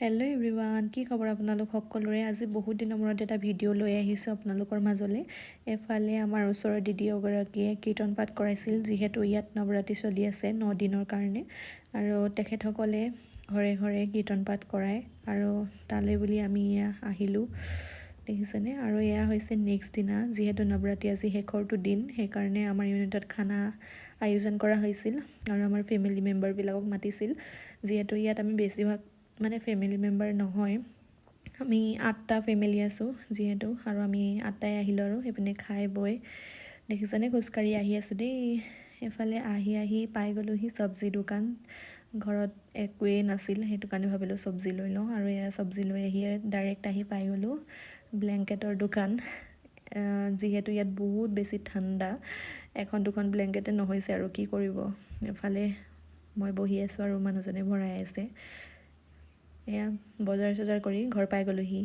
Hello' everyone, কি খবৰ আপোনালোক সকলোৰে? আজি বহুত দিনৰ মূৰত এটা ভিডিঅ' লৈ আহিছোঁ আপোনালোকৰ মাজলৈ। এফালে আমাৰ ওচৰৰ দিদি এগৰাকীয়ে কীৰ্তন পাঠ কৰাইছিল, যিহেতু ইয়াত নৱৰাত্ৰি চলি আছে 9 দিনৰ কাৰণে, আৰু তেখেতসকলে ঘৰে ঘৰে কীৰ্তন পাঠ কৰায়, আৰু তালৈ বুলি আমি আহিলোঁ, দেখিছেনে? আৰু এয়া হৈছে নেক্সট দিনা, যিহেতু নৱৰাত্ৰি আজি শেষৰটো দিন, সেইকাৰণে আমাৰ ইউনিটত খানা আয়োজন কৰা হৈছিল আৰু আমাৰ ফেমিলি মেম্বাৰবিলাকক মাতিছিল। যিহেতু ইয়াত আমি বেছিভাগ ফেমিলি মেম্বাৰ নহয়, আমি 8টা ফেমিলি আছোঁ যিহেতু, আৰু আমি 8টাই আহিলোঁ আৰু সেইপিনে খাই বৈ, দেখিছেনে? খোজকাঢ়ি আহি আছোঁ দেই। এফালে আহি পাই গ'লোহি চব্জি দোকান। ঘৰত একোৱেই নাছিল, সেইটো কাৰণে ভাবিলোঁ চব্জি লৈ লওঁ, আৰু এয়া চব্জি লৈ ডাইৰেক্ট আহি পাই গ'লোঁ ব্লেংকেটৰ দোকান। যিহেতু ইয়াত বহুত বেছি ঠাণ্ডা, এখন দুখন ব্লেংকেটে নহৈছে আৰু কি কৰিব। এফালে মই বহি আছোঁ আৰু মানুহজনে ভৰাই আছে। এয়া বজাৰ চজাৰ কৰি ঘৰ পাই গ'লোহি।